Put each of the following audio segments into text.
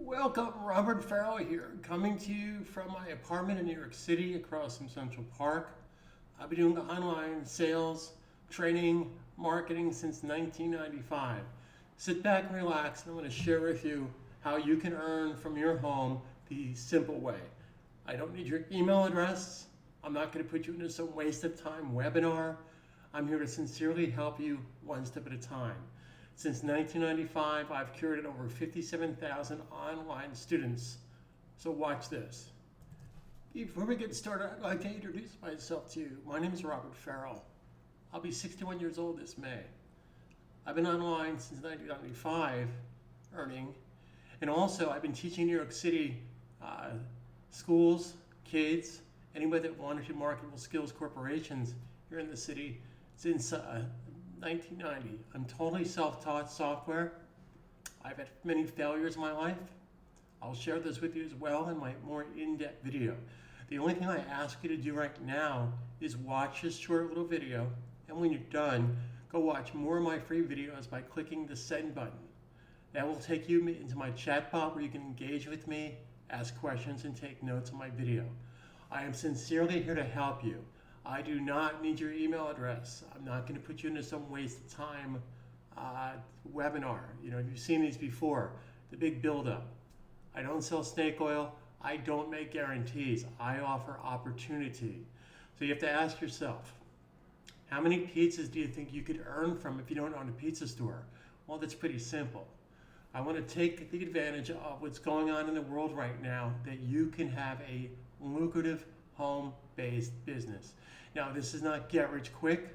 Welcome, Robert Farrell here, coming to you from my apartment in New York City across from Central Park. I've been doing online sales, training, marketing since 1995. Sit back and relax, and I'm going to share with you how you can earn from your home the simple way. I don't need your email address. I'm not going to put you into some waste of time webinar. I'm here to sincerely help you one step at a time. Since 1995, I've curated over 57,000 online students. So watch this. Before we get started, I'd like to introduce myself to you. My name is Robert Farrell. I'll be 61 years old this May. I've been online since 1995, earning, and also I've been teaching in New York City schools, kids, anybody that wanted to marketable skills corporations here in the city since 1990. I'm totally self-taught software. I've had many failures in my life. I'll share this with you as well in my more in-depth video. The only thing I ask you to do right now is watch this short little video, and when you're done, go watch more of my free videos by clicking the send button. That will take you into my chat bot where you can engage with me, ask questions, and take notes on my video. I am sincerely here to help you. I do not need your email address. I'm not going to put you into some waste of time webinar. You know, you've seen these before, the big buildup. I don't sell snake oil. I don't make guarantees. I offer opportunity. So you have to ask yourself, how many pizzas do you think you could earn from if you don't own a pizza store? Well, that's pretty simple. I want to take the advantage of what's going on in the world right now that you can have a lucrative home-based business. Now, this is not get rich quick.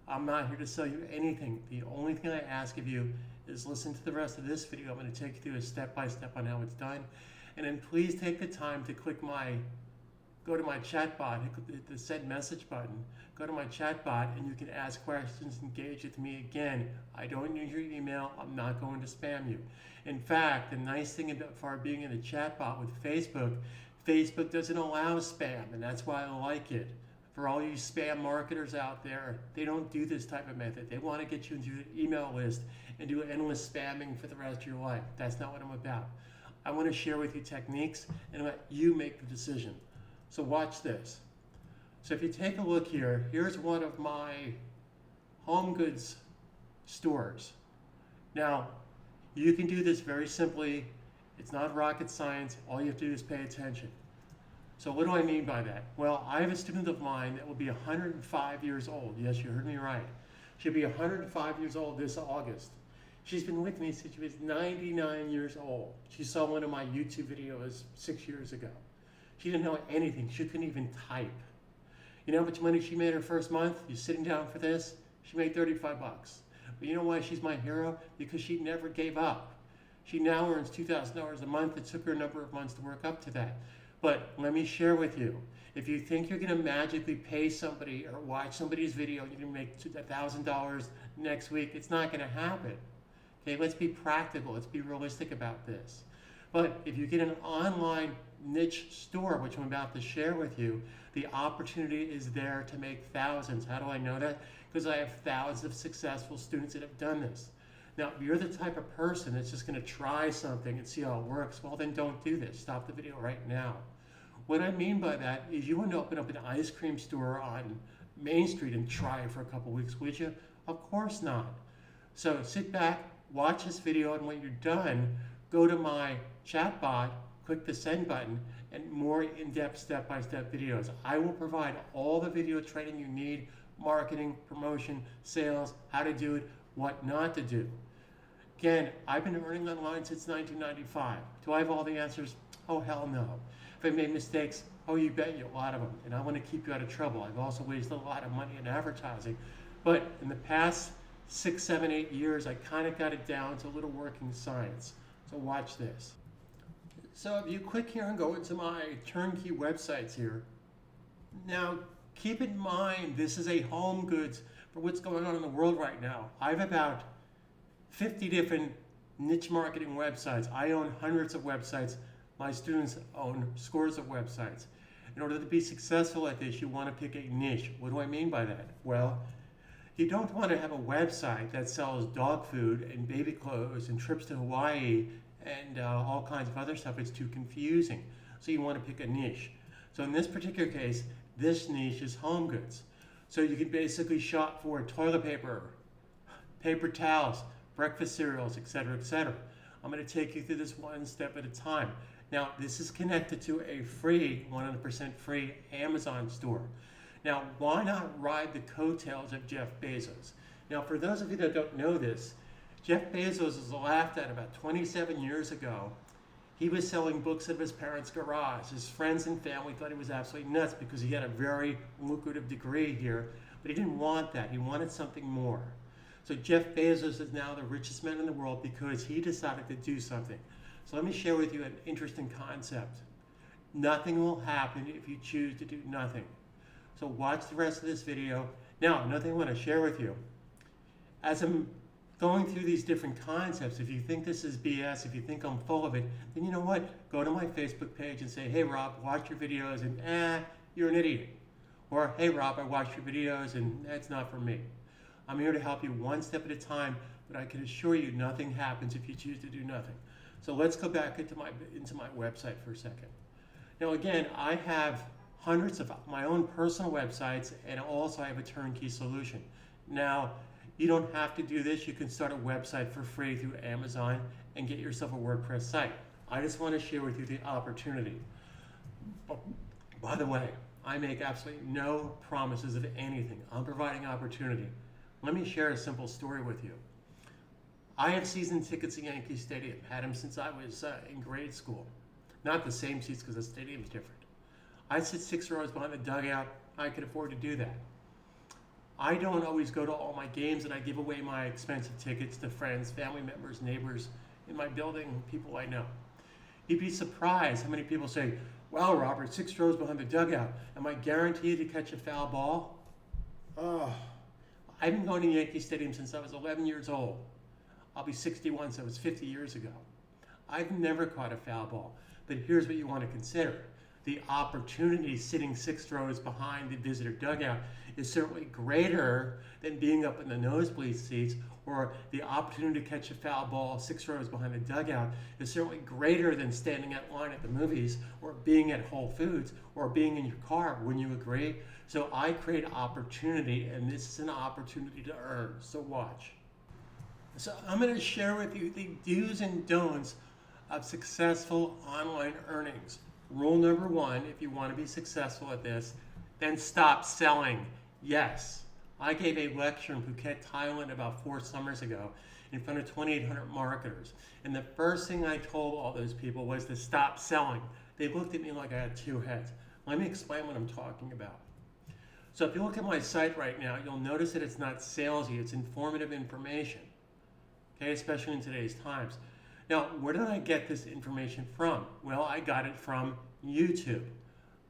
I'm not here to sell you anything. The only thing I ask of you is listen to the rest of this video. I'm going to take you through a step-by-step on how it's done. And then please take the time to go to my chat bot, hit the send message button, go to my chat bot, and you can ask questions, engage with me again. I don't need your email. I'm not going to spam you. In fact, the nice thing about being in the chat bot with Facebook doesn't allow spam, and that's why I like it. For all you spam marketers out there, they don't do this type of method. They want to get you into an email list and do endless spamming for the rest of your life. That's not what I'm about. I want to share with you techniques and let you make the decision. So watch this. So if you take a look here, here's one of my home goods stores. Now, you can do this very simply. It's not rocket science. All you have to do is pay attention. So what do I mean by that? Well, I have a student of mine that will be 105 years old. Yes, you heard me right. She'll be 105 years old this August. She's been with me since she was 99 years old. She saw one of my YouTube videos 6 years ago. She didn't know anything. She couldn't even type. You know how much money she made her first month? You're sitting down for this? She made 35 bucks. But you know why she's my hero? Because she never gave up. She now earns $2,000 a month. It took her a number of months to work up to that. But let me share with you, if you think you're going to magically pay somebody or watch somebody's video and you're going to make $1,000 next week, it's not going to happen. Okay, let's be practical. Let's be realistic about this. But if you get an online niche store, which I'm about to share with you, the opportunity is there to make thousands. How do I know that? Because I have thousands of successful students that have done this. Now, if you're the type of person that's just going to try something and see how it works, well, then don't do this. Stop the video right now. What I mean by that is you want to open up an ice cream store on Main Street and try it for a couple weeks, would you? Of course not. So sit back, watch this video, and when you're done, go to my chat bot, click the send button, and more in-depth step-by-step videos. I will provide all the video training you need, marketing, promotion, sales, how to do it, what not to do. Again, I've been earning online since 1995. Do I have all the answers? Oh, hell no. If I made mistakes, oh, you bet you, a lot of them. And I want to keep you out of trouble. I've also wasted a lot of money in advertising. But in the past 6, 7, 8 years, I kind of got it down to a little working science. So watch this. So if you click here and go into my turnkey websites here, now keep in mind this is a home goods for what's going on in the world right now. I have about 50 different niche marketing websites. I own hundreds of websites. My students own scores of websites. In order to be successful at this, you want to pick a niche. What do I mean by that? Well, you don't want to have a website that sells dog food and baby clothes and trips to Hawaii and all kinds of other stuff. It's too confusing. So you want to pick a niche. So in this particular case, this niche is home goods. So you can basically shop for toilet paper, paper towels, breakfast cereals, etc., etc. I'm going to take you through this one step at a time. Now, this is connected to a free, 100% free Amazon store. Now, why not ride the coattails of Jeff Bezos? Now, for those of you that don't know this, Jeff Bezos was laughed at about 27 years ago. He was selling books at his parents' garage. His friends and family thought he was absolutely nuts because he had a very lucrative degree here, but he didn't want that. He wanted something more. So Jeff Bezos is now the richest man in the world because he decided to do something. So let me share with you an interesting concept. Nothing will happen if you choose to do nothing. So watch the rest of this video. Now, another thing I want to share with you. As I'm going through these different concepts, if you think this is BS, if you think I'm full of it, then you know what? Go to my Facebook page and say, hey Rob, watch your videos, and you're an idiot. Or, hey Rob, I watched your videos and that's not for me. I'm here to help you one step at a time, but I can assure you nothing happens if you choose to do nothing. So let's go back into my website for a second. Now again, I have hundreds of my own personal websites, and also I have a turnkey solution. Now, you don't have to do this. You can start a website for free through Amazon and get yourself a WordPress site. I just want to share with you the opportunity. By the way, I make absolutely no promises of anything. I'm providing opportunity. Let me share a simple story with you. I have season tickets at Yankee Stadium. Had them since I was in grade school. Not the same seats because the stadium's different. I sit 6 rows behind the dugout. I could afford to do that. I don't always go to all my games, and I give away my expensive tickets to friends, family members, neighbors in my building, people I know. You'd be surprised how many people say, wow, Robert, 6 rows behind the dugout. Am I guaranteed to catch a foul ball? Oh, I've been going to Yankee Stadium since I was 11 years old. I'll be 61, so it was 50 years ago. I've never caught a foul ball, but here's what you want to consider. The opportunity sitting 6 rows behind the visitor dugout is certainly greater than being up in the nosebleed seats, or the opportunity to catch a foul ball 6 rows behind the dugout is certainly greater than standing at line at the movies, or being at Whole Foods, or being in your car. Wouldn't you agree? So I create opportunity, and this is an opportunity to earn. So watch. So I'm going to share with you the do's and don'ts of successful online earnings. Rule number 1, if you want to be successful at this, then stop selling. Yes, I gave a lecture in Phuket, Thailand about 4 summers ago in front of 2,800 marketers. And the first thing I told all those people was to stop selling. They looked at me like I had 2 heads. Let me explain what I'm talking about. So if you look at my site right now, you'll notice that it's not salesy, it's informative information. Okay, especially in today's times. Now, where did I get this information from? Well, I got it from YouTube.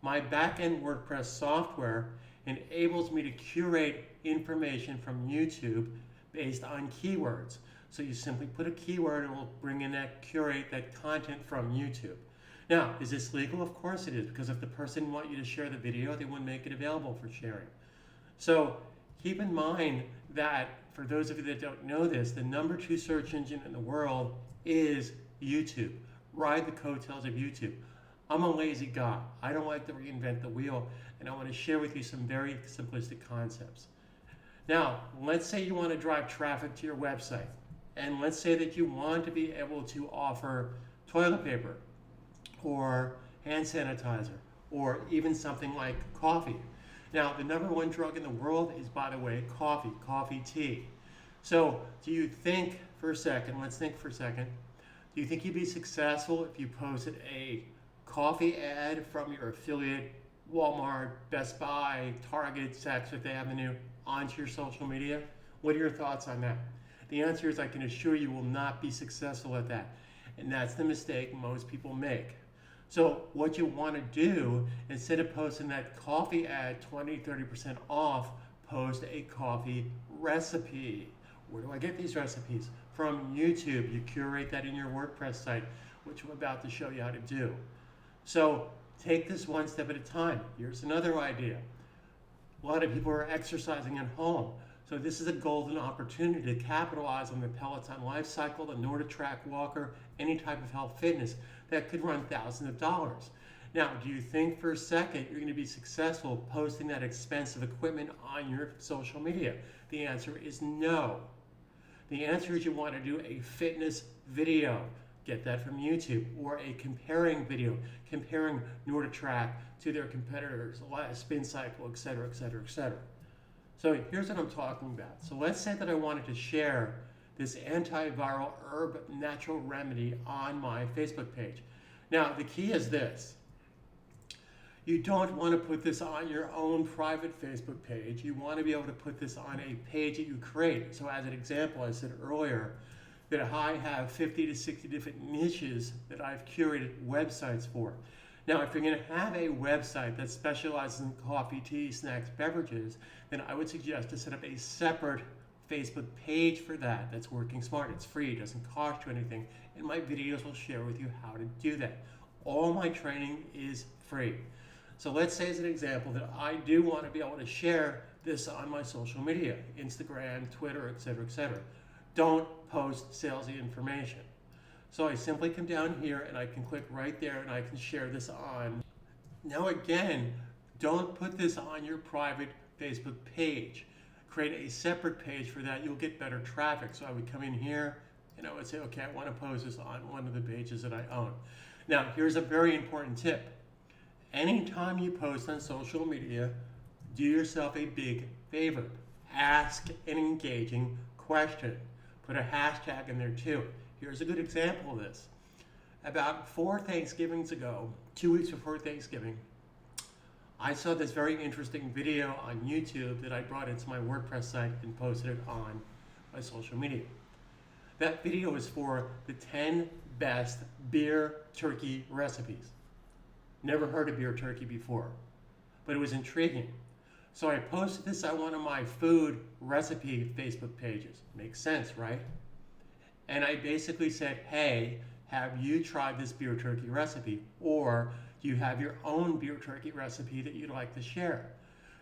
My back-end WordPress software enables me to curate information from YouTube based on keywords. So you simply put a keyword and it will bring in curate that content from YouTube. Now, is this legal? Of course it is, because if the person wants you to share the video, they wouldn't make it available for sharing. So keep in mind that, for those of you that don't know this, the number 2 search engine in the world is YouTube. Ride the coattails of YouTube. I'm a lazy guy. I don't like to reinvent the wheel, and I want to share with you some very simplistic concepts. Now, let's say you want to drive traffic to your website, and let's say that you want to be able to offer toilet paper or hand sanitizer or even something like coffee. Now, the number 1 drug in the world is, by the way, coffee tea. So do you think for a second, let's think for a second, do you think you'd be successful if you posted a coffee ad from your affiliate, Walmart, Best Buy, Target, Saks Fifth Avenue, onto your social media? What are your thoughts on that? The answer is, I can assure you will not be successful at that. And that's the mistake most people make. So what you want to do, instead of posting that coffee ad 20-30% off, post a coffee recipe. Where do I get these recipes? From YouTube. You curate that in your WordPress site, which I'm about to show you how to do. So take this one step at a time. Here's another idea. A lot of people are exercising at home. So this is a golden opportunity to capitalize on the Peloton life cycle, the NordicTrack walker, any type of health fitness that could run thousands of dollars. Now, do you think for a second you're going to be successful posting that expensive equipment on your social media? The answer is no. The answer is you want to do a fitness video. Get that from YouTube, or a comparing video, comparing NordicTrack to their competitors, Spin Cycle, etc., etc., etc. So here's what I'm talking about. So let's say that I wanted to share this antiviral herb natural remedy on my Facebook page. Now, the key is this. You don't want to put this on your own private Facebook page. You want to be able to put this on a page that you create. So as an example, I said earlier that I have 50 to 60 different niches that I've curated websites for. Now, if you're going to have a website that specializes in coffee, tea, snacks, beverages, then I would suggest to set up a separate Facebook page for that. That's working smart. It's free. It doesn't cost you anything. And my videos will share with you how to do that. All my training is free. So let's say as an example that I do want to be able to share this on my social media, Instagram, Twitter, etc., etc. Don't post salesy information. So I simply come down here and I can click right there and I can share this on. Now again, don't put this on your private Facebook page. Create a separate page for that. You'll get better traffic. So I would come in here and I would say, okay, I want to post this on one of the pages that I own. Now, here's a very important tip. Anytime you post on social media, do yourself a big favor. Ask an engaging question. Put a hashtag in there too. Here's a good example of this. About 4 Thanksgivings ago, 2 weeks before Thanksgiving, I saw this very interesting video on YouTube that I brought into my WordPress site and posted it on my social media. That video is for the 10 best beer turkey recipes. Never heard of beer turkey before, but it was intriguing. So I posted this on one of my food recipe Facebook pages. Makes sense, right? And I basically said, hey, have you tried this beer turkey recipe? Or do you have your own beer turkey recipe that you'd like to share?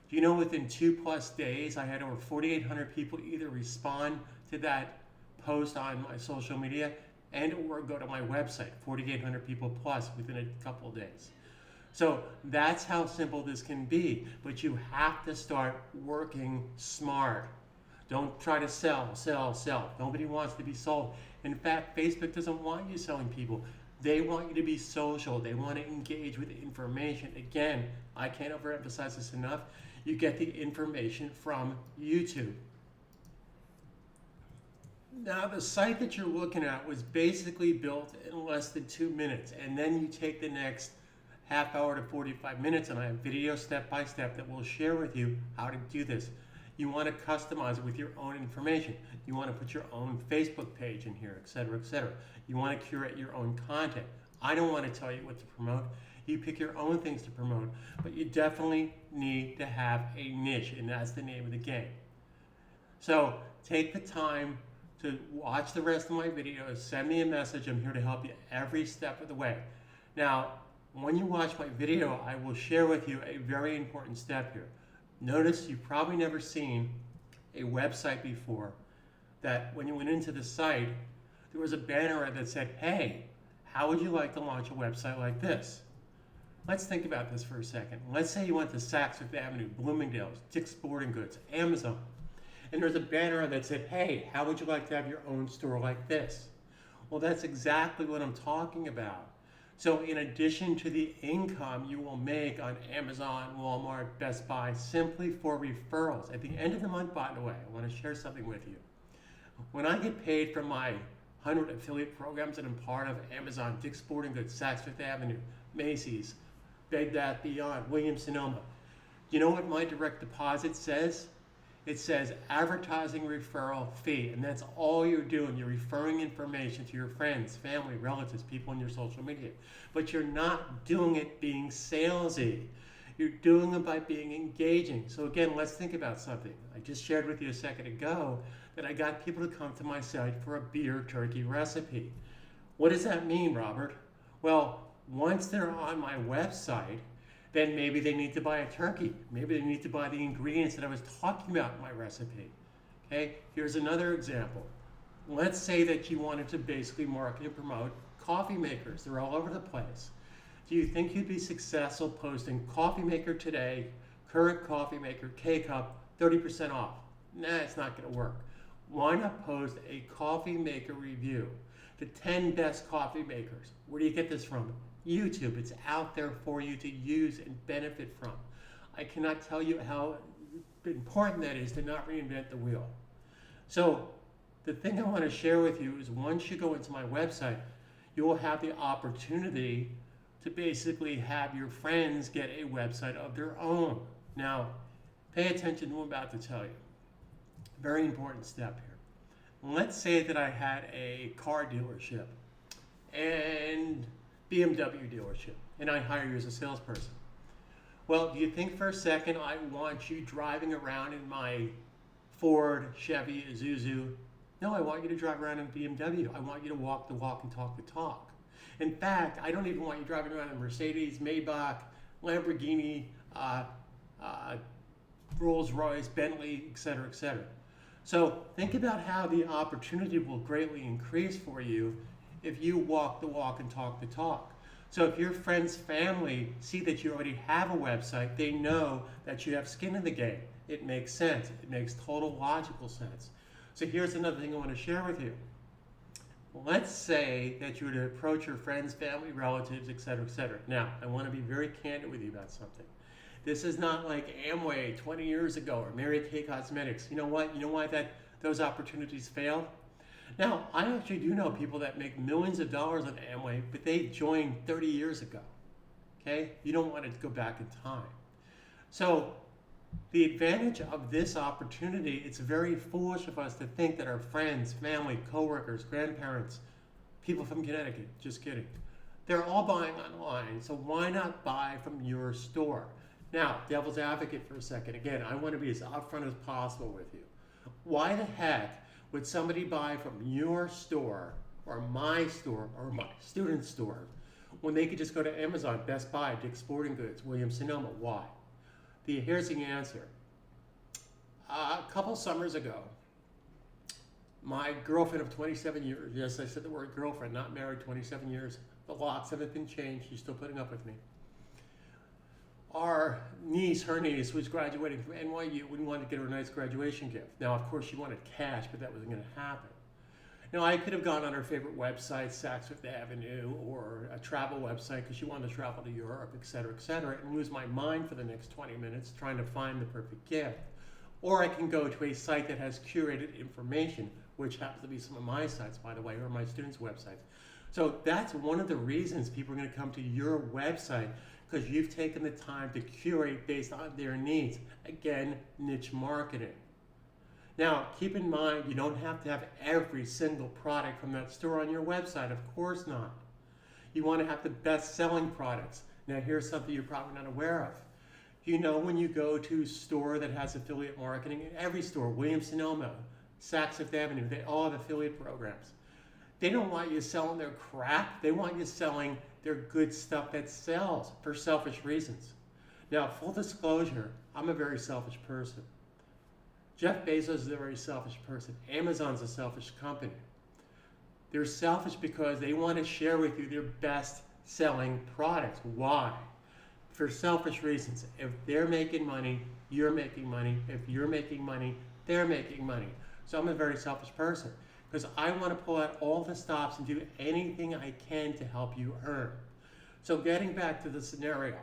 Do you know within 2+ days, I had over 4,800 people either respond to that post on my social media and or go to my website, 4,800 people plus within a couple of days. So that's how simple this can be, but you have to start working smart. Don't try to sell. Nobody wants to be sold. In fact, Facebook doesn't want you selling people. They want you to be social. They want to engage with information. Again, I can't overemphasize this enough. You get the information from YouTube. Now, the site that you're looking at was basically built in less than 2 minutes, and then you take the next half hour to 45 minutes, and I have video step-by-step that will share with you how to do this. You want to customize it with your own information. You want to put your own Facebook page in here, etc., etc. You want to curate your own content. I don't want to tell you what to promote. You pick your own things to promote, but you definitely need to have a niche, and that's the name of the game. So take the time to watch the rest of my videos. Send me a message. I'm here to help you every step of the way. Now, when you watch my video, I will share with you a very important step here. Notice you've probably never seen a website before that when you went into the site, there was a banner that said, hey, how would you like to launch a website like this? Let's think about this for a second. Let's say you went to Saks Fifth Avenue, Bloomingdale's, Dick's Sporting Goods, Amazon, and there's a banner that said, hey, how would you like to have your own store like this? Well, that's exactly what I'm talking about. So in addition to the income you will make on Amazon, Walmart, Best Buy, simply for referrals. At the end of the month, by the way, I want to share something with you. When I get paid from my 100 affiliate programs that I'm part of, Amazon, Dick's Sporting Goods, Saks Fifth Avenue, Macy's, Bed Bath Beyond, Williams-Sonoma, you know what my direct deposit says? It says advertising referral fee, and that's all you're doing. You're referring information to your friends, family, relatives, people on your social media. But you're not doing it being salesy. You're doing it by being engaging. So again, let's think about something. I just shared with you a second ago that I got people to come to my site for a beer turkey recipe. What does that mean, Robert? Well, once they're on my website, then maybe they need to buy a turkey. Maybe they need to buy the ingredients that I was talking about in my recipe. Okay, here's another example. Let's say that you wanted to basically market and promote coffee makers. They're all over the place. Do you think you'd be successful posting coffee maker today, current coffee maker, K-Cup, 30% off? Nah, it's not going to work. Why not post a coffee maker review? The 10 best coffee makers. Where do you get this from? YouTube. It's out there for you to use and benefit from. I cannot tell you how important that is to not reinvent the wheel. So the thing I want to share with you is once you go into my website, you will have the opportunity to basically have your friends get a website of their own. Now, pay attention to what I'm about to tell you. Very important step here. Let's say that I had a car dealership and BMW dealership, and I hire you as a salesperson. Well, do you think for a second I want you driving around in my Ford, Chevy, Isuzu? No, I want you to drive around in BMW. I want you to walk the walk and talk the talk. In fact, I don't even want you driving around in Mercedes, Maybach, Lamborghini, Rolls-Royce, Bentley, etc., etc. So think about how the opportunity will greatly increase for you if you walk the walk and talk the talk. So if your friends, family see that you already have a website, they know that you have skin in the game. It makes sense. It makes total logical sense. So here's another thing I want to share with you. Let's say that you were to approach your friends, family, relatives, etc., etc. Now, I want to be very candid with you about something. This is not like Amway 20 years ago or Mary Kay Cosmetics. You know what? You know why those opportunities failed? Now, I actually do know people that make millions of dollars on Amway, but they joined 30 years ago. Okay? You don't want it to go back in time. So the advantage of this opportunity, it's very foolish of us to think that our friends, family, coworkers, grandparents, people from Connecticut, just kidding, they're all buying online, so why not buy from your store? Now, devil's advocate for a second. Again, I want to be as upfront as possible with you. Why the heck would somebody buy from your store or my student's store when they could just go to Amazon, Best Buy, Dick's Sporting Goods, Williams-Sonoma? Why? Here's the answer. A couple summers ago, my girlfriend of 27 years, yes, I said the word girlfriend, not married, 27 years, the locks haven't been changed, she's still putting up with me. Her niece, was graduating from NYU. We wanted to get her a nice graduation gift. Now, of course, she wanted cash, but that wasn't going to happen. Now, I could have gone on her favorite website, Saks Fifth Avenue, or a travel website because she wanted to travel to Europe, et cetera, and lose my mind for the next 20 minutes trying to find the perfect gift. Or I can go to a site that has curated information, which happens to be some of my sites, by the way, or my students' websites. So that's one of the reasons people are going to come to your website, because you've taken the time to curate based on their needs. Again, niche marketing. Now, keep in mind, you don't have to have every single product from that store on your website. Of course not. You want to have the best-selling products. Now, here's something you're probably not aware of. You know, when you go to a store that has affiliate marketing, in every store, Williams-Sonoma, Saks Fifth Avenue, they all have affiliate programs. They don't want you selling their crap. They want you selling their good stuff that sells for selfish reasons. Now, full disclosure, I'm a very selfish person. Jeff Bezos is a very selfish person. Amazon's a selfish company. They're selfish because they want to share with you their best-selling products. Why? For selfish reasons. If they're making money, you're making money. If you're making money, they're making money. So I'm a very selfish person, because I want to pull out all the stops and do anything I can to help you earn. So getting back to the scenario,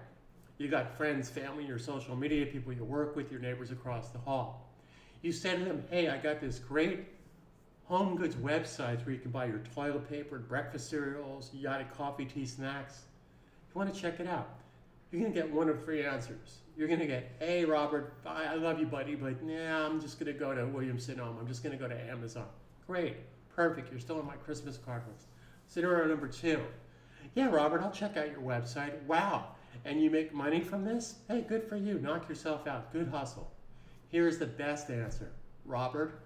you got friends, family, your social media people you work with, your neighbors across the hall. You say to them, hey, I got this great home goods website where you can buy your toilet paper, breakfast cereals, you got coffee, tea, snacks. You want to check it out. You're going to get one of three answers. You're going to get, hey, Robert, I love you, buddy, but nah, I'm just going to go to Williams-Sonoma. I'm just going to go to Amazon. Great, perfect, you're still on my Christmas card list. Scenario number two, yeah, Robert, I'll check out your website. Wow, and you make money from this? Hey, good for you, knock yourself out, good hustle. Here's the best answer. Robert,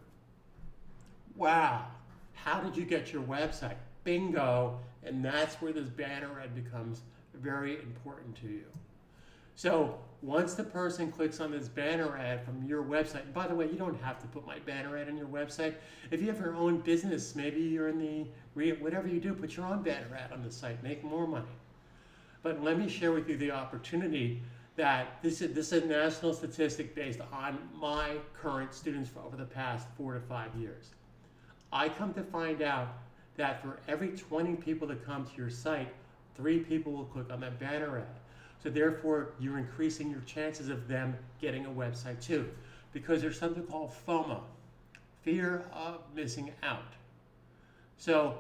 wow, how did you get your website? Bingo, and that's where this banner ad becomes very important to you. So once the person clicks on this banner ad from your website, and by the way, you don't have to put my banner ad on your website. If you have your own business, maybe you're in the, whatever you do, put your own banner ad on the site, make more money. But let me share with you the opportunity that this is a national statistic based on my current students for over the past 4 to 5 years. I come to find out that for every 20 people that come to your site, 3 people will click on that banner ad. So therefore, you're increasing your chances of them getting a website too, because there's something called FOMO, fear of missing out. So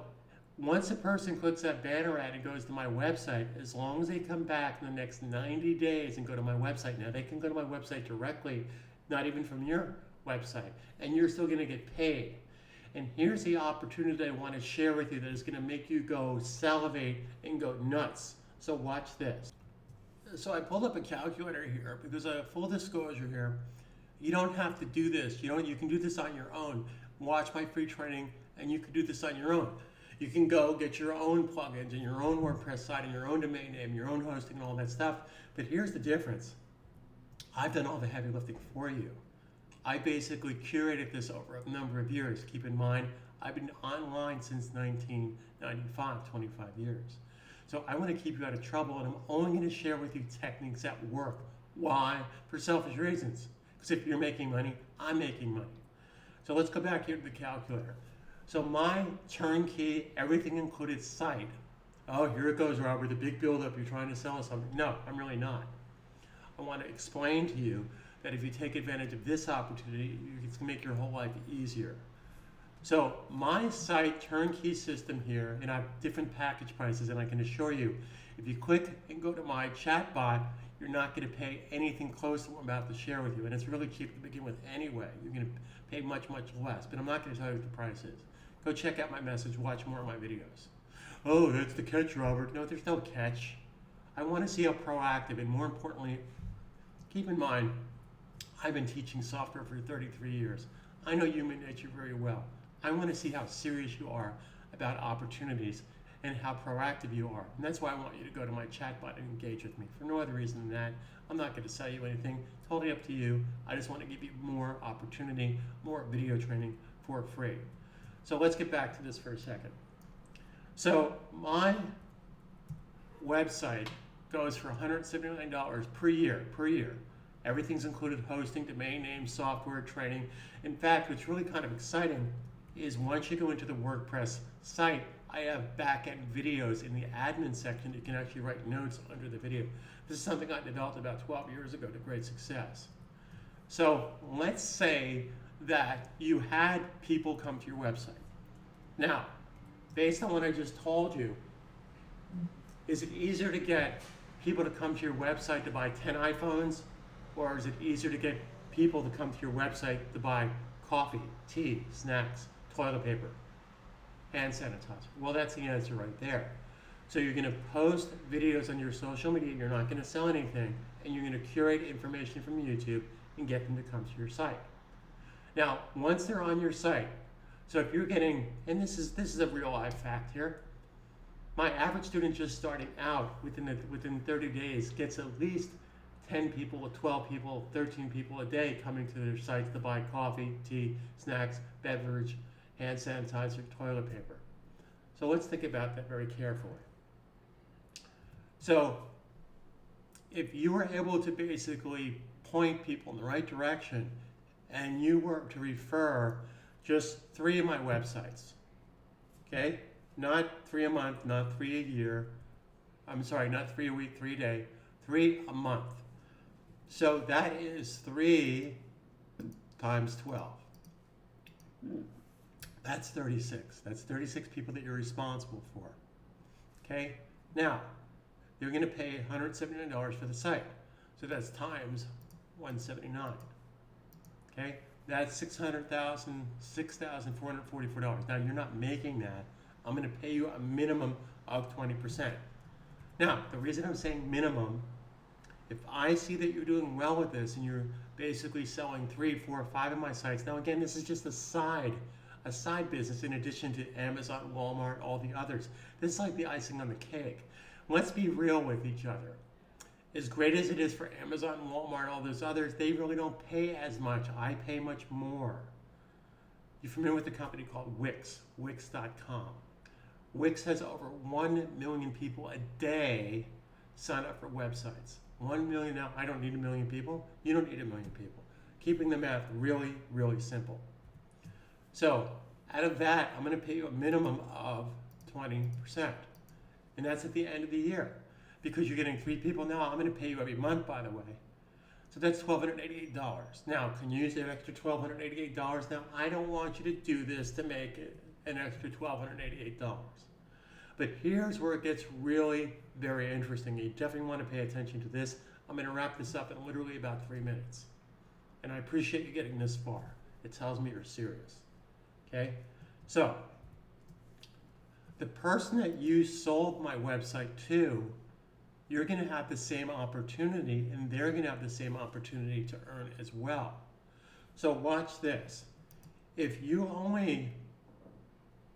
once a person clicks that banner ad and goes to my website, as long as they come back in the next 90 days and go to my website, now they can go to my website directly, not even from your website, and you're still going to get paid. And here's the opportunity I want to share with you that is going to make you go salivate and go nuts. So watch this. So I pulled up a calculator here because full disclosure here, you don't have to do this. You can do this on your own. Watch my free training and you can do this on your own. You can go get your own plugins and your own WordPress site and your own domain name, your own hosting and all that stuff. But here's the difference. I've done all the heavy lifting for you. I basically curated this over a number of years. Keep in mind, I've been online since 1995, 25 years. So I want to keep you out of trouble, and I'm only going to share with you techniques that work. Why? For selfish reasons. Because if you're making money, I'm making money. So let's go back here to the calculator. So my turnkey, everything included site. Oh, here it goes, Robert, the big buildup. You're trying to sell us something. No, I'm really not. I want to explain to you that if you take advantage of this opportunity, it's going to make your whole life easier. So my site turnkey system here, and I have different package prices, and I can assure you, if you click and go to my chat bot, you're not going to pay anything close to what I'm about to share with you. And it's really cheap to begin with anyway. You're going to pay much, much less. But I'm not going to tell you what the price is. Go check out my message, watch more of my videos. Oh, that's the catch, Robert. No, there's no catch. I want to see how proactive, and more importantly, keep in mind, I've been teaching software for 33 years. I know human nature very well. I want to see how serious you are about opportunities and how proactive you are. And that's why I want you to go to my chatbot and engage with me. For no other reason than that, I'm not going to sell you anything. Totally up to you. I just want to give you more opportunity, more video training for free. So let's get back to this for a second. So my website goes for $179 per year. Everything's included: hosting, domain name, software, training. In fact, what's really kind of exciting is once you go into the WordPress site, I have back-end videos in the admin section. You can actually write notes under the video. This is something I developed about 12 years ago to great success. So let's say that you had people come to your website. Now, based on what I just told you, is it easier to get people to come to your website to buy 10 iPhones? Or is it easier to get people to come to your website to buy coffee, tea, snacks, toilet paper, hand sanitizer? Well, that's the answer right there. So you're going to post videos on your social media, you're not going to sell anything, and you're going to curate information from YouTube and get them to come to your site. Now, once they're on your site, so if you're getting, and this is a real life fact here, my average student just starting out within 30 days gets at least 10 people, 12 people, 13 people a day coming to their sites to buy coffee, tea, snacks, beverage, hand sanitizer, toilet paper. So let's think about that very carefully. So if you were able to basically point people in the right direction and you were to refer just 3 of my websites, okay? Not 3 a month, not 3 a year. I'm sorry, not 3 a week, 3 a day, 3 a month. So that is 3 times 12. That's 36. That's 36 people that you're responsible for. Okay? Now, you're going to pay $179 for the site. So that's times 179. Okay? That's $6,444. Now, you're not making that. I'm going to pay you a minimum of 20%. Now, the reason I'm saying minimum, if I see that you're doing well with this and you're basically selling 3, 4, 5 of my sites, now again, this is just a side business in addition to Amazon, Walmart, all the others. This is like the icing on the cake. Let's be real with each other. as great as it is for Amazon, Walmart, all those others, they really don't pay as much. I pay much more. You're familiar with a company called Wix, Wix.com. Wix has over 1 million people a day sign up for websites. 1 million now, I don't need 1 million people. You don't need 1 million people. Keeping the math really, really simple. So out of that, I'm going to pay you a minimum of 20%. And that's at the end of the year. Because you're getting 3 people now, I'm going to pay you every month, by the way. So that's $1,288. Now, can you use that extra $1,288? Now, I don't want you to do this to make it an extra $1,288. But here's where it gets really very interesting. You definitely want to pay attention to this. I'm going to wrap this up in literally about 3 minutes. And I appreciate you getting this far. It tells me you're serious. Okay? So, the person that you sold my website to, you're going to have the same opportunity, and they're going to have the same opportunity to earn as well. So watch this. If you only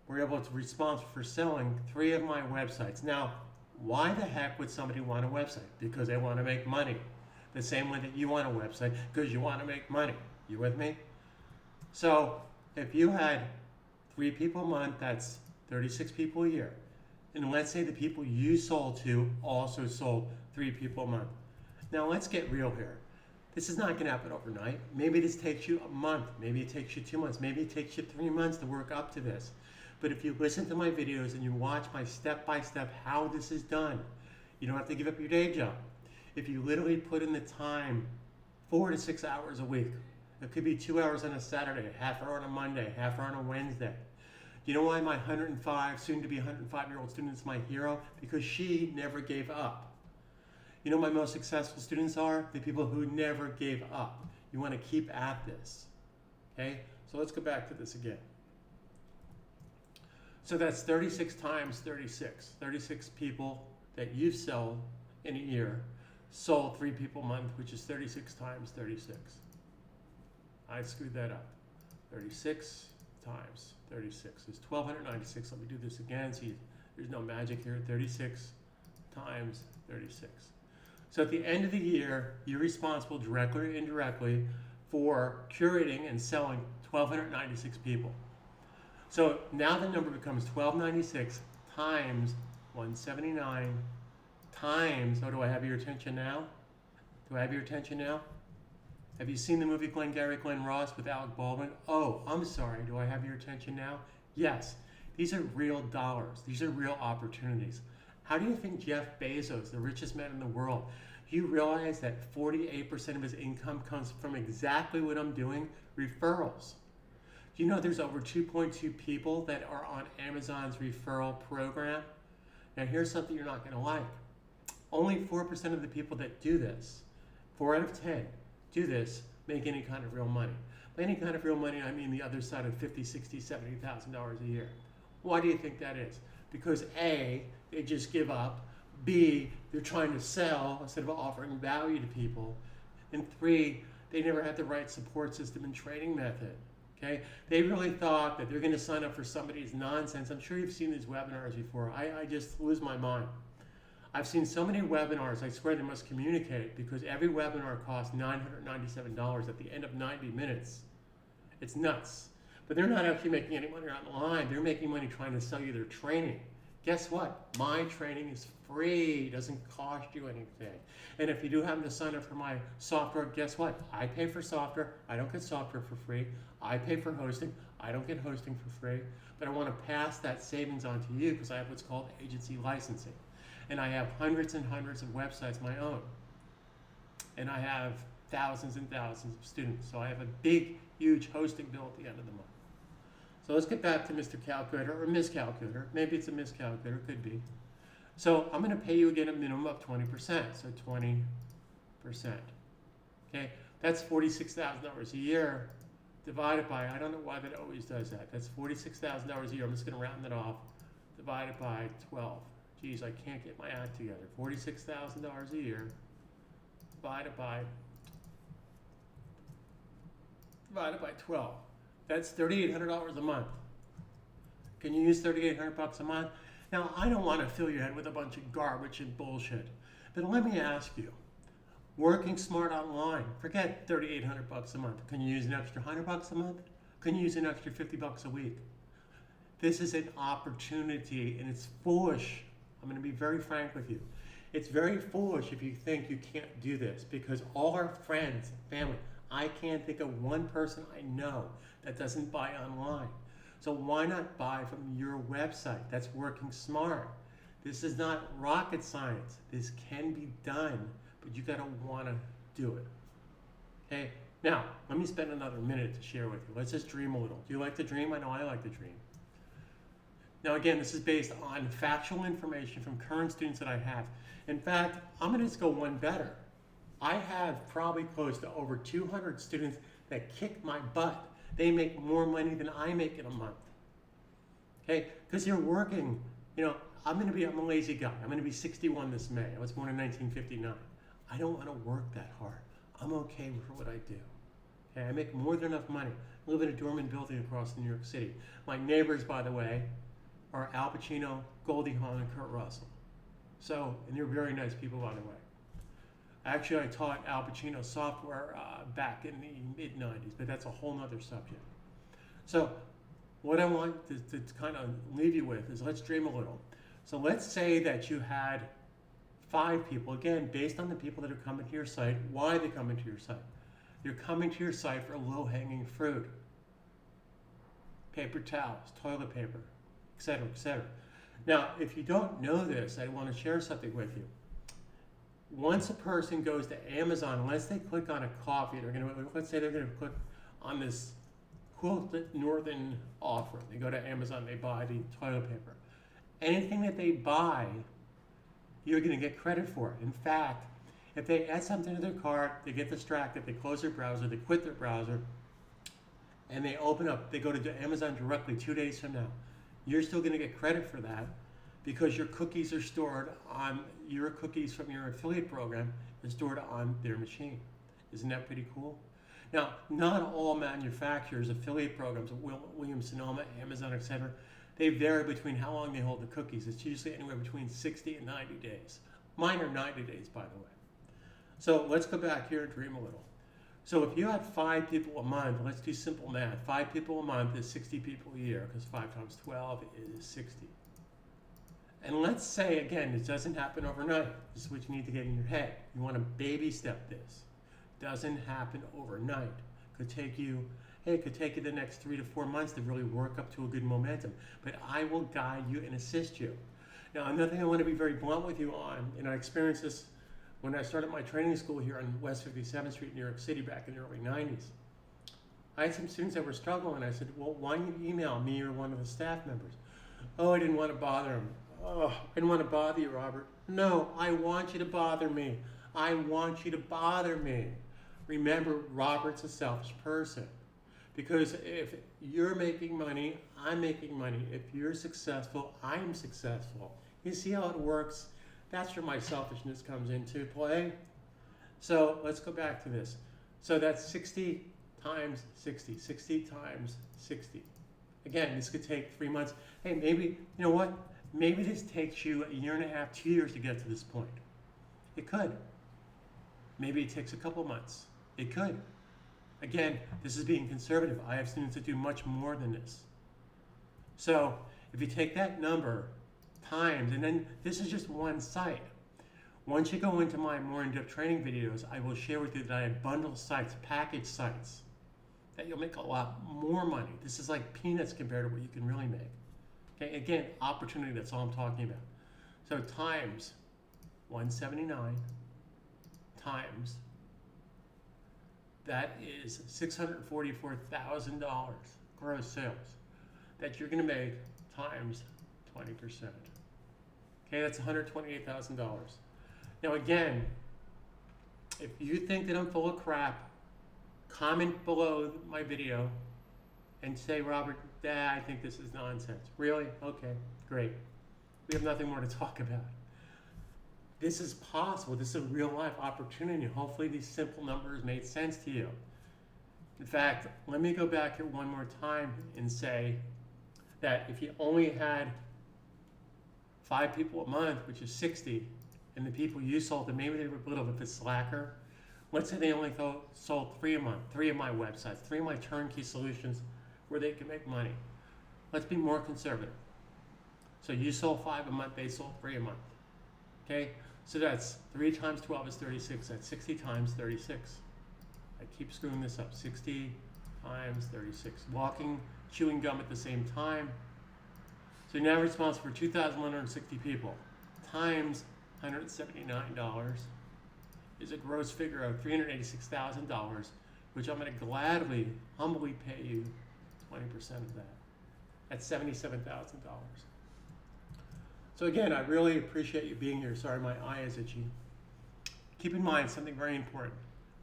were able to be responsible for selling 3 of my websites, now, why the heck would somebody want a website? Because they want to make money. The same way that you want a website, because you want to make money. You with me? So if you had 3 people a month, that's 36 people a year. And let's say the people you sold to also sold 3 people a month. Now let's get real here. This is not going to happen overnight. Maybe this takes you a month. Maybe it takes you 2 months. Maybe it takes you 3 months to work up to this. But if you listen to my videos and you watch my step-by-step how this is done, you don't have to give up your day job. If you literally put in the time, 4 to 6 hours a week. It could be 2 hours on a Saturday, half hour on a Monday, half hour on a Wednesday. You know why my 105, soon to be 105-year-old student is my hero? Because she never gave up. You know my most successful students are? The people who never gave up. You want to keep at this. Okay? So let's go back to this again. So that's 36 times 36. 36 people that you sell in a year sold 3 people a month, which is 36 times 36. I screwed that up. 36 times 36 is 1,296. Let me do this again. See, there's no magic here. 36 times 36. So at the end of the year, you're responsible directly or indirectly for curating and selling 1,296 people. So now the number becomes 1,296 times 179 times, oh, do I have your attention now? Do I have your attention now? Have you seen the movie Glengarry Glen Ross with Alec Baldwin? Oh, I'm sorry. Do I have your attention now? Yes. These are real dollars. These are real opportunities. How do you think Jeff Bezos, the richest man in the world, do you realize that 48% of his income comes from exactly what I'm doing? Referrals. Do you know there's over 2.2 people that are on Amazon's referral program? Now here's something you're not going to like. Only 4% of the people that do this, 4 out of 10, do this, make any kind of real money. By any kind of real money, I mean the other side of $50,000, $60,000, $70,000 a year. Why do you think that is? Because A, they just give up. B, they're trying to sell instead of offering value to people. And 3, they never had the right support system and training method. Okay? They really thought that they're going to sign up for somebody's nonsense. I'm sure you've seen these webinars before. I just lose my mind. I've seen so many webinars, I swear they must communicate, because every webinar costs $997 at the end of 90 minutes. It's nuts. But they're not actually making any money online. They're making money trying to sell you their training. Guess what? My training is free. It doesn't cost you anything. And if you do happen to sign up for my software, guess what? I pay for software. I don't get software for free. I pay for hosting. I don't get hosting for free. But I want to pass that savings on to you because I have what's called agency licensing. And I have hundreds and hundreds of websites my own. And I have thousands and thousands of students. So I have a big, huge hosting bill at the end of the month. So let's get back to Mr. Calculator or Ms. Calculator. Maybe it's a miscalculator, could be. So I'm going to pay you again a minimum of 20%. So 20%. Okay, that's $46,000 a year divided by, I don't know why that always does that. That's $46,000 a year. I'm just going to round it off. Divided by 12. Geez, I can't get my act together. $46,000 a year divided by 12. That's $3,800 a month. Can you use $3,800 a month? Now, I don't want to fill your head with a bunch of garbage and bullshit, but let me ask you, Working smart online. Forget 3,800 bucks a month. Can you use an extra 100 bucks a month? Can you use an extra 50 bucks a week? This is an opportunity, and it's foolish. I'm going to be very frank with you. It's very foolish if you think you can't do this, because all our friends, family, I can't think of one person I know that doesn't buy online. So why not buy from your website? That's working smart. This is not rocket science. This can be done, but you got to want to do it. Okay? Now, let me spend another minute to share with you. Let's just dream a little. Do you like to dream? I know I like to dream. Now, again, this is based on factual information from current students that I have. In fact, I'm going to just go one better. I have probably close to over 200 students that kick my butt. They make more money than I make in a month. Okay? Because you're working, I'm a lazy guy. I'm going to be 61 this May. I was born in 1959. I don't want to work that hard. I'm okay with what I do. Okay? I make more than enough money. I live in a dormant building across New York City. My neighbors, by the way, are Al Pacino, Goldie Hawn, and Kurt Russell. And they're very nice people, by the way. Actually, I taught Al Pacino software back in the mid-90s, but that's a whole nother subject. So what I want to kind of leave you with is, let's dream a little. So let's say that you had 5 people, again, based on the people that are coming to your site. Why are they coming to your site? They're coming to your site for low-hanging fruit. Paper towels, toilet paper, etc., etc. Now, if you don't know this, I want to share something with you. Once a person goes to Amazon, unless they click on a coffee, let's say they're going to click on this Quilted Northern offer. They go to Amazon, they buy the toilet paper. Anything that they buy, you're going to get credit for it. In fact, if they add something to their cart, they get distracted, they close their browser, they quit their browser, and they go to Amazon directly 2 days from now. You're still going to get credit for that, because your cookies are stored on, your cookies from your affiliate program is stored on their machine. Isn't that pretty cool? Now, not all manufacturers' affiliate programs, Williams-Sonoma, Amazon, etc., they vary between how long they hold the cookies. It's usually anywhere between 60 and 90 days. Mine are 90 days, by the way. So let's go back here and dream a little. So if you had 5 people a month, let's do simple math. 5 people a month is 60 people a year, because 5 times 12 is 60. And let's say, again, this doesn't happen overnight. This is what you need to get in your head. You want to baby step this. Doesn't happen overnight. Could take you the next 3 to 4 months to really work up to a good momentum. But I will guide you and assist you. Now, another thing I want to be very blunt with you on, and I experienced this when I started my training school here on West 57th Street in New York City back in the early 90s. I had some students that were struggling, and I said, well, why don't you email me or one of the staff members? Oh, I didn't want to bother them. Oh, I didn't want to bother you, Robert. No, I want you to bother me. I want you to bother me. Remember, Robert's a selfish person. Because if you're making money, I'm making money. If you're successful, I'm successful. You see how it works? That's where my selfishness comes into play. So let's go back to this. So that's 60 times 60. 60 times 60. Again, this could take 3 months. Hey, maybe, you know what? Maybe this takes you 1.5 years, 2 years to get to this point. It could. Maybe it takes a couple months. It could. Again, this is being conservative. I have students that do much more than this. So if you take that number times, and then this is just one site. Once you go into my more in-depth training videos, I will share with you that I have bundle sites, package sites, that you'll make a lot more money. This is like peanuts compared to what you can really make. Okay, again, opportunity, that's all I'm talking about. So times 179 times, that is $644,000 gross sales that you're going to make times 20%. Okay, that's $128,000. Now again, if you think that I'm full of crap, comment below my video and say, Robert, I think this is nonsense. Really? Okay, great. We have nothing more to talk about. This is possible. This is a real life opportunity. Hopefully these simple numbers made sense to you. In fact, let me go back here one more time and say that if you only had 5 people a month, which is 60, and the people you sold to, maybe they were a little bit of a slacker, Let's say they only sold 3 a month, 3 of my websites, 3 of my turnkey solutions where they can make money. Let's be more conservative. So you sold 5 a month, they sold 3 a month. Okay? So that's 3 times 12 is 36. That's 60 times 36. I keep screwing this up. 60 times 36. Walking, chewing gum at the same time. So you're now responsible for 2,160 people times $179 is a gross figure of $386,000, which I'm going to gladly, humbly pay you 20% of that. That's $77,000. So again, I really appreciate you being here. Sorry, my eye is itchy. Keep in mind something very important.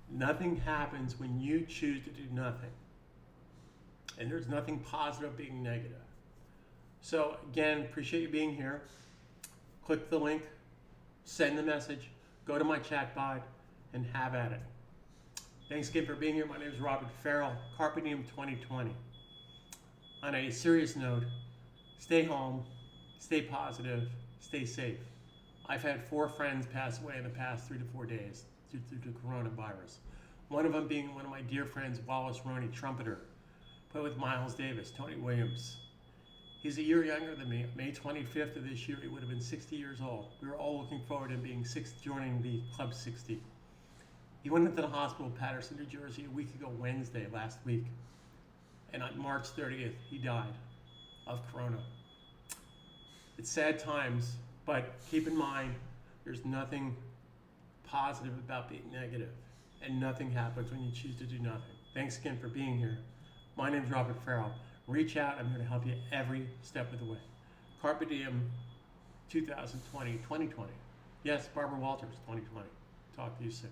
Nothing happens when you choose to do nothing. And there's nothing positive being negative. So again, appreciate you being here. Click the link, send the message, go to my chat bot, and have at it. Thanks again for being here. My name is Robert Farrell, Carpe Diem 2020. On a serious note, stay home, stay positive, stay safe. I've had 4 friends pass away in the past 3 to 4 days due to coronavirus. One of them being one of my dear friends, Wallace Roney, trumpeter, played with Miles Davis, Tony Williams. He's a year younger than me. May 25th of this year, he would have been 60 years old. We were all looking forward to him being joining the Club 60. He went into the hospital in Paterson, New Jersey a week ago, Wednesday, last week. And on March 30th, he died of corona. It's sad times, but keep in mind, there's nothing positive about being negative, and nothing happens when you choose to do nothing. Thanks again for being here. My name is Robert Farrell. Reach out. I'm here to help you every step of the way. Carpe Diem 2020. Yes, Barbara Walters, 2020. Talk to you soon.